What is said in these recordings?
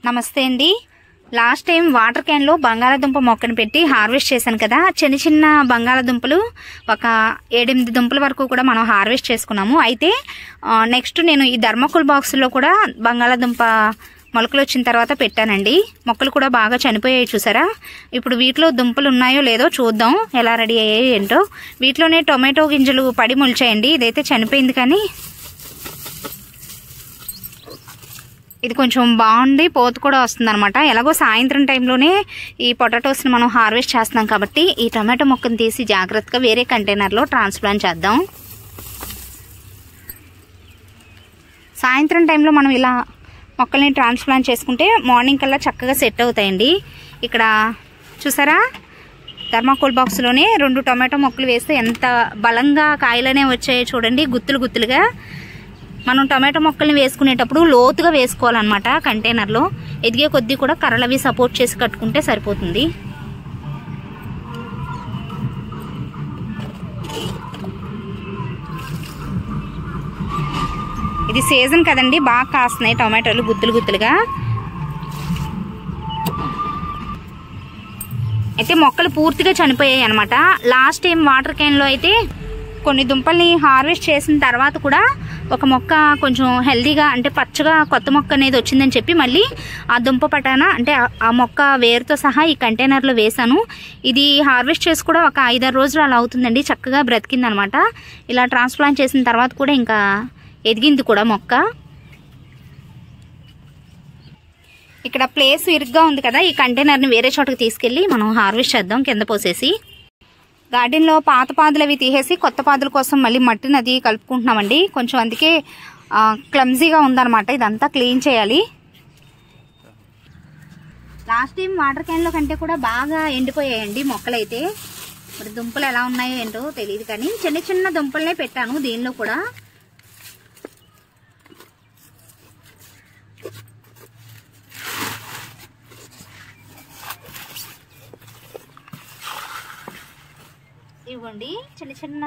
నమస్తే అండి. Last time water can లో బంగాళాదుంప మొక్కను పెట్టి హార్వెస్ట్ చేశాను కదా. చిన్న చిన్న బంగాళాదుంపలు ఒక 7-8 దుంపల వరకు కూడా మనం హార్వెస్ట్ చేసుకున్నాము. అయితే నెక్స్ట్ నేను ఈ థర్మాకోల్ బాక్సుల్లో కూడా బంగాళాదుంప మొలకలు వచ్చిన తర్వాత పెట్టానండి. మొక్కలు కూడా బాగా చనిపోయాయి చూసారా. ఇప్పుడు వీటిలో దుంపలు ఉన్నాయో లేదో చూద్దాం, ఎలా రెడీ అయ్యాయి ఏంటో. వీటిలోనే టొమాటో గింజలు పడి మొలిచాయండి. ఇదైతే చనిపోయింది, కానీ ఇది కొంచెం బాగుంది, పోతు కూడా వస్తుంది అనమాట. ఎలాగో సాయంత్రం టైంలోనే ఈ పొటాటోస్ని మనం హార్వెస్ట్ చేస్తున్నాం కాబట్టి ఈ టొమాటో మొక్కను తీసి జాగ్రత్తగా వేరే కంటైనర్లో ట్రాన్స్ప్లాంట్ చేద్దాం. సాయంత్రం టైంలో మనం ఇలా మొక్కల్ని ట్రాన్స్ప్లాంట్ చేసుకుంటే మార్నింగ్ కల్లా చక్కగా సెట్ అవుతాయండి. ఇక్కడ చూసారా, థర్మాకోల్ బాక్స్లోనే 2 టొమాటో మొక్కలు వేస్తే ఎంత బలంగా కాయలనే వచ్చాయో చూడండి, గుత్తులు గుత్తులుగా. మనం టొమాటో మొక్కల్ని వేసుకునేటప్పుడు లోతుగా వేసుకోవాలన్నమాట. కంటైనర్లో ఎదిగే కొద్దీ కూడా కర్రలవి సపోర్ట్ చేసి కట్టుకుంటే సరిపోతుంది. ఇది సీజన్ కదండి, బాగా కాస్తున్నాయి టొమాటోలు గుత్తులు గుత్తులుగా. అయితే మొక్కలు పూర్తిగా చనిపోయాయి అనమాట. లాస్ట్ టైం వాటర్ క్యాన్లో అయితే కొన్ని దుంపల్ని హార్వెస్ట్ చేసిన తర్వాత కూడా ఒక మొక్క కొంచెం హెల్దీగా, అంటే పచ్చగా కొత్త మొక్క అనేది వచ్చిందని చెప్పి మళ్ళీ ఆ దుంప పటాన, అంటే ఆ మొక్క వేరుతో సహా ఈ కంటైనర్లో వేసాను. ఇది హార్వెస్ట్ చేసి కూడా ఒక 5-6 రోజులు అలా అవుతుందండి. చక్కగా బ్రతికింది అనమాట. ఇలా ట్రాన్స్ప్లాంట్ చేసిన తర్వాత కూడా ఇంకా ఎదిగింది కూడా మొక్క. ఇక్కడ ప్లేస్ ఇరుగ్గా ఉంది కదా, ఈ కంటైనర్ని వేరే చోటకి తీసుకెళ్ళి మనం హార్వెస్ట్ చేద్దాం కింద పోసేసి. గార్డెన్లో పాత పాదులు అవి తీసేసి కొత్త పాదుల కోసం మళ్ళీ మట్టిని అది కలుపుకుంటున్నామండి. కొంచెం అందుకే క్లమ్జీగా ఉందన్నమాట. ఇదంతా క్లీన్ చేయాలి. లాస్ట్ టైం వాటర్ క్యాన్లో కంటే కూడా బాగా ఎండిపోయాయండి మొక్కలైతే. మరి దుంపలు ఎలా ఉన్నాయో ఏంటో తెలియదు, కానీ చిన్న చిన్న దుంపలనే పెట్టాను దీనిలో కూడా. ఇవ్వండి చిన్న చిన్న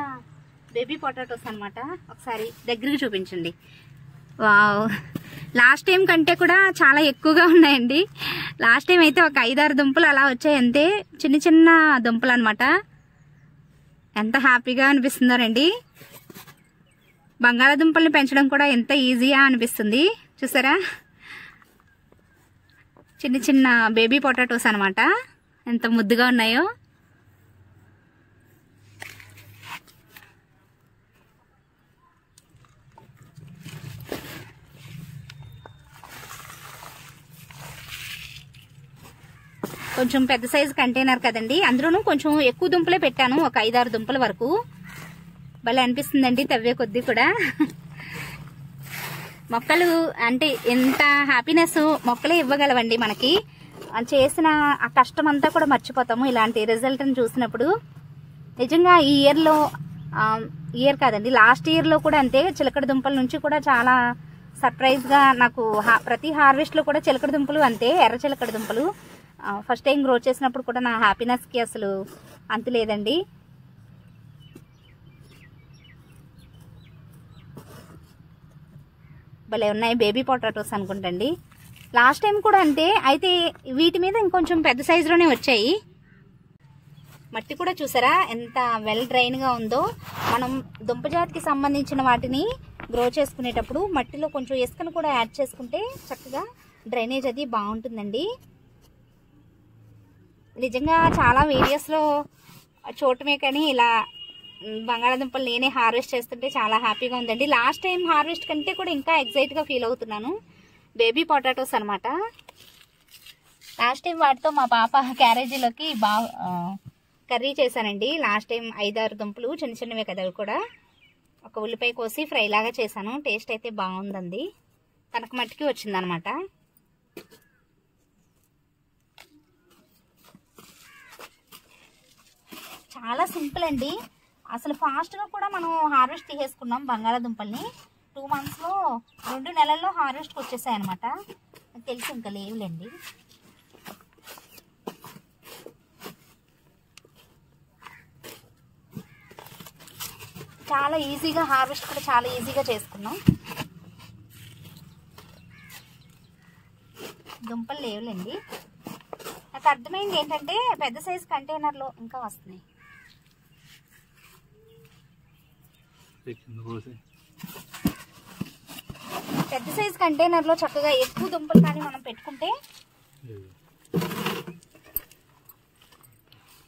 బేబీ పొటాటోస్ అనమాట. ఒకసారి దగ్గరికి చూపించండి. వావ్, లాస్ట్ టైం కంటే కూడా చాలా ఎక్కువగా ఉన్నాయండి. లాస్ట్ టైం అయితే ఒక 5-6 దుంపలు అలా వచ్చాయి అంతే, చిన్న చిన్న దుంపలు అనమాట. ఎంత హ్యాపీగా అనిపిస్తుందోనండి. బంగాళాదుంపల్ని పెంచడం కూడా ఎంత ఈజీగా అనిపిస్తుంది చూసారా. చిన్న చిన్న బేబీ పొటాటోస్ అనమాట, ఎంత ముద్దుగా ఉన్నాయో. కొంచెం పెద్ద సైజు కంటైనర్ కదండి, అందులోనూ కొంచెం ఎక్కువ దుంపలే పెట్టాను, ఒక 5-6 దుంపల వరకు. భలే అనిపిస్తుందండి తవ్వే కొద్దీ కూడా. మొక్కలు అంటే ఎంత హ్యాపీనెస్ మొక్కలే ఇవ్వగలవండి మనకి. చేసిన ఆ కష్టం అంతా కూడా మర్చిపోతాము ఇలాంటి రిజల్ట్ని చూసినప్పుడు. నిజంగా ఈ ఇయర్ కాదండి, లాస్ట్ ఇయర్లో కూడా అంతే. చిలకడ దుంపల నుంచి కూడా చాలా సర్ప్రైజ్గా నాకు ప్రతి హార్వెస్ట్లో కూడా చిలకడ దుంపలు అంతే, ఎర్ర చిలకడ దుంపలు. ఫస్ట్ టైం గ్రో చేసినప్పుడు కూడా నా హ్యాపీనెస్కి అసలు అంతు లేదండి. భలే ఉన్నాయి బేబీ పొటాటోస్ అనుకుంటండి. లాస్ట్ టైం కూడా అంతే. అయితే వీటి మీద ఇంకొంచెం పెద్ద సైజులోనే వచ్చాయి. మట్టి కూడా చూసారా ఎంత వెల్ డ్రైన్గా ఉందో. మనం దుంపజాతికి సంబంధించిన వాటిని గ్రో చేసుకునేటప్పుడు మట్టిలో కొంచెం ఇసుకను కూడా యాడ్ చేసుకుంటే చక్కగా డ్రైనేజ్ అది బాగుంటుందండి. నిజంగా చాలా వీడియోస్లో చూడటమే కానీ ఇలా బంగాళాదుంపలు నేనే హార్వెస్ట్ చేస్తుంటే చాలా హ్యాపీగా ఉందండి. లాస్ట్ టైం హార్వెస్ట్ కంటే కూడా ఇంకా ఎక్సైట్గా ఫీల్ అవుతున్నాను. బేబీ పొటాటోస్ అనమాట. లాస్ట్ టైం వాటితో మా పాప క్యారేజీలోకి కర్రీ చేశానండి. లాస్ట్ టైం 5-6 దుంపలు చిన్న చిన్నవే కదా అవి కూడా. ఒక ఉల్లిపాయ కోసి ఫ్రై లాగా చేశాను. టేస్ట్ అయితే బాగుందండి. తనకు మట్టికి వచ్చిందనమాట. చాలా సింపుల్ అండి. అసలు ఫాస్ట్గా కూడా మనం హార్వెస్ట్ తీసేసుకున్నాం బంగాళాదుంపల్ని. 2 మంత్స్లో 2 నెలల్లో హార్వెస్ట్కి వచ్చేసాయి అనమాట. తెలిసి ఇంకా లేవులేండి. చాలా ఈజీగా హార్వెస్ట్ కూడా చాలా ఈజీగా చేసుకున్నాం. దుంపలు లేవులేండి. నాకు అర్థమైంది ఏంటంటే పెద్ద సైజ్ కంటైనర్లో ఇంకా వస్తున్నాయి. పెద్ద సైజ్ కంటైనర్లో చక్కగా ఎక్కువ దుంపలు కానీ మనం పెట్టుకుంటే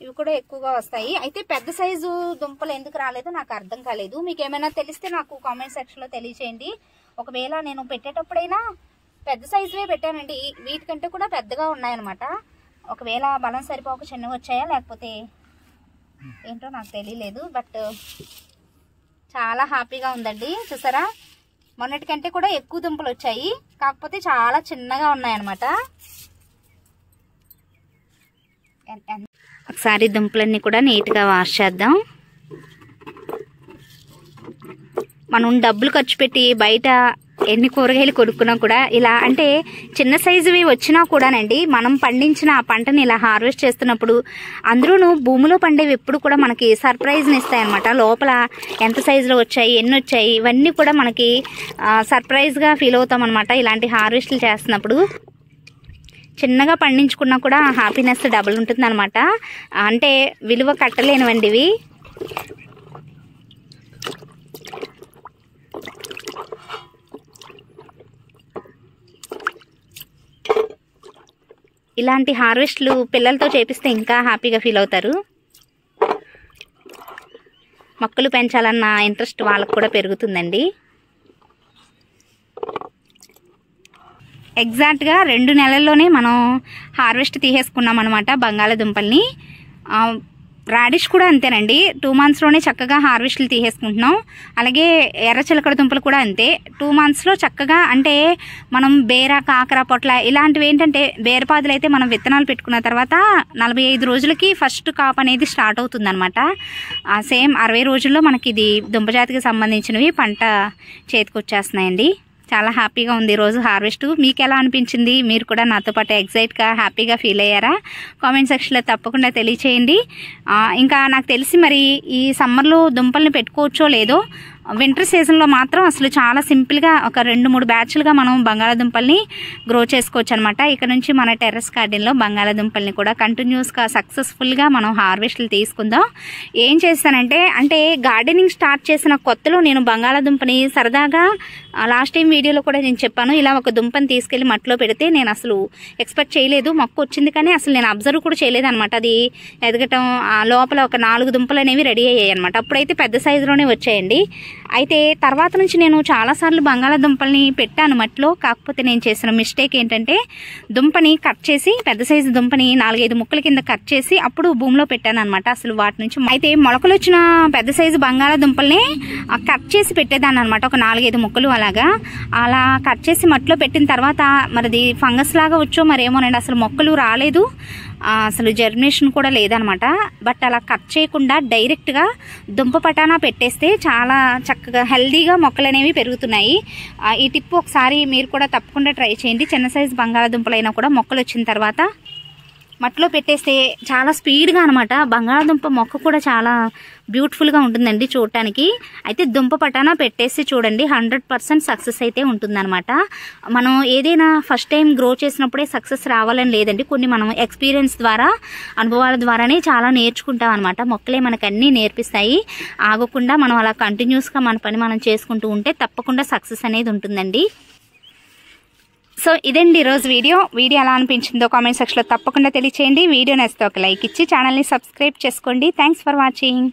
ఇవి కూడా ఎక్కువగా వస్తాయి. అయితే పెద్ద సైజు దుంపలు ఎందుకు రాలేదో నాకు అర్థం కాలేదు. మీకు ఏమైనా తెలిస్తే నాకు కామెంట్ సెక్షన్లో తెలియచేయండి. ఒకవేళ నేను పెట్టేటప్పుడైనా పెద్ద సైజువే పెట్టానండి, వీటికంటే కూడా పెద్దగా ఉన్నాయన్నమాట. ఒకవేళ బలం సరిపోక చిన్నవి వచ్చాయా లేకపోతే ఏంటో నాకు తెలియలేదు. బట్ చాలా హ్యాపీగా ఉందండి. చూసారా, మొన్నటికంటే కూడా ఎక్కువ దుంపలు వచ్చాయి, కాకపోతే చాలా చిన్నగా ఉన్నాయన్నమాట. ఒకసారి దుంపలన్నీ కూడా నీట్గా వాష్ చేద్దాం. మనం డబ్బులు ఖర్చు పెట్టి బయట ఎన్ని కూరగాయలు కొనుక్కున్నా కూడా ఇలా అంటే చిన్న సైజువి వచ్చినా కూడానండి, మనం పండించిన ఆ పంటని ఇలా హార్వెస్ట్ చేస్తున్నప్పుడు అందరూను భూమిలో పండేవి ఎప్పుడు కూడా మనకి సర్ప్రైజ్ని ఇస్తాయి అనమాట. లోపల ఎంత సైజులో వచ్చాయి, ఎన్ని వచ్చాయి, ఇవన్నీ కూడా మనకి సర్ప్రైజ్గా ఫీల్ అవుతాం అనమాట ఇలాంటి హార్వెస్ట్లు చేస్తున్నప్పుడు. చిన్నగా పండించుకున్నా కూడా హ్యాపీనెస్ డబుల్ ఉంటుంది అనమాట. అంటే విలువ కట్టలేనివండి ఇవి. ఇలాంటి హార్వెస్ట్లు పిల్లలతో చేపిస్తే ఇంకా హ్యాపీగా ఫీల్ అవుతారు. మొక్కలు పెంచాలన్న ఇంట్రెస్ట్ వాళ్ళకు కూడా పెరుగుతుందండి. ఎగ్జాక్ట్గా 2 నెలల్లోనే మనం హార్వెస్ట్ తీసేసుకున్నాం అనమాట బంగాళాదుంపల్ని. రాడిష్ కూడా అంతేనండి, 2 మంత్స్లోనే చక్కగా హార్వెస్ట్లు తీసేసుకుంటున్నాం. అలాగే ఎర్ర చిలకడ దుంపలు కూడా అంతే, 2 మంత్స్లో చక్కగా. అంటే మనం బేర, కాకర, పొట్ల ఇలాంటివి ఏంటంటే బేరపాదులు అయితే మనం విత్తనాలు పెట్టుకున్న తర్వాత 45 రోజులకి ఫస్ట్ కాప్ అనేది స్టార్ట్ అవుతుంది అనమాట. సేమ్ 60 రోజుల్లో మనకి ఇది దుంపజాతికి సంబంధించినవి పంట చేతికి వచ్చేస్తున్నాయండి. చాలా హ్యాపీగా ఉంది ఈరోజు హార్వెస్ట్. మీకు ఎలా అనిపించింది? మీరు కూడా నాతో పాటు ఎగ్జైట్గా హ్యాపీగా ఫీల్ అయ్యారా? కామెంట్ సెక్షన్లో తప్పకుండా తెలియచేయండి. ఇంకా నాకు తెలిసి మరి ఈ సమ్మర్లో దుంపల్ని పెట్టుకోవచ్చో లేదో, వింటర్ సీజన్లో మాత్రం అసలు చాలా సింపుల్గా ఒక 2-3 బ్యాచ్లుగా మనం బంగాళాదుంపల్ని గ్రో చేసుకోవచ్చు అనమాట. ఇక నుంచి మన టెర్రస్ గార్డెన్లో బంగాళాదుంపల్ని కూడా కంటిన్యూస్గా సక్సెస్ఫుల్గా మనం హార్వెస్ట్లు తీసుకుందాం. ఏం చేస్తానంటే గార్డెనింగ్ స్టార్ట్ చేసిన కొత్తలో నేను బంగాళాదుంపని సరదాగా లాస్ట్ టైం వీడియోలో కూడా నేను చెప్పాను, ఇలా ఒక దుంపని తీసుకెళ్లి మట్టిలో పెడితే నేను అసలు ఎక్స్పెక్ట్ చేయలేదు, మొక్క వచ్చింది కానీ అసలు నేను అబ్జర్వ్ కూడా చేయలేదు అనమాట. అది ఎదగటం లోపల ఒక 4 దుంపలు అనేవి రెడీ అయ్యాయి అనమాట. అప్పుడైతే పెద్ద సైజులోనే వచ్చాయండి. అయితే తర్వాత నుంచి నేను చాలాసార్లు బంగాళాదుంపల్ని పెట్టాను మట్టిలో. కాకపోతే నేను చేసిన మిస్టేక్ ఏంటంటే దుంపని కట్ చేసి, పెద్ద సైజు దుంపని 4-5 ముక్కల కింద కట్ చేసి అప్పుడు భూమిలో పెట్టాను అనమాట. అసలు వాటి నుంచి అయితే మొలకలు వచ్చిన పెద్ద సైజు బంగాళాదుంపల్ని కట్ చేసి పెట్టేదాన్ని అనమాట, ఒక 4-5 ముక్కలు అలా కట్ చేసి మట్టిలో పెట్టిన తర్వాత మరిది ఫంగస్ లాగా వచ్చో మరేమోనండి, అసలు మొక్కలు రాలేదు, అసలు జర్మినేషన్ కూడా లేదనమాట. బట్ అలా కట్ చేయకుండా డైరెక్ట్గా దుంప పటానా పెట్టేస్తే చాలా చక్కగా హెల్దీగా మొక్కలు అనేవి పెరుగుతున్నాయి. ఈ టిప్ ఒకసారి మీరు కూడా తప్పకుండా ట్రై చేయండి. చిన్న సైజు బంగాళాదుంపలైనా కూడా మొక్కలు వచ్చిన తర్వాత మట్టిలో పెట్టేస్తే చాలా స్పీడ్గా అనమాట బంగాళాదుంప మొక్క కూడా చాలా బ్యూటిఫుల్గా ఉంటుందండి చూడటానికి. అయితే దుంప పటానా పెట్టేసి చూడండి, 100% సక్సెస్ అయితే ఉంటుందన్నమాట. మనం ఏదైనా ఫస్ట్ టైం గ్రో చేసినప్పుడే సక్సెస్ రావాలని లేదండి, కొన్ని మనం ఎక్స్పీరియన్స్ ద్వారా, అనుభవాల ద్వారానే చాలా నేర్చుకుంటాం అనమాట. మొక్కలే మనకు అన్నీ నేర్పిస్తాయి. ఆగకుండా మనం అలా కంటిన్యూస్గా మన పని మనం చేసుకుంటూ ఉంటే తప్పకుండా సక్సెస్ అనేది ఉంటుందండి. సో ఇదండి ఈరోజు వీడియో ఎలా అనిపించిందో కామెంట్ సెక్షన్లో తప్పకుండా తెలియచేయండి. వీడియో నచ్చితే ఒక లైక్ ఇచ్చి ఛానల్ని సబ్స్క్రైబ్ చేసుకోండి. Thanks for watching.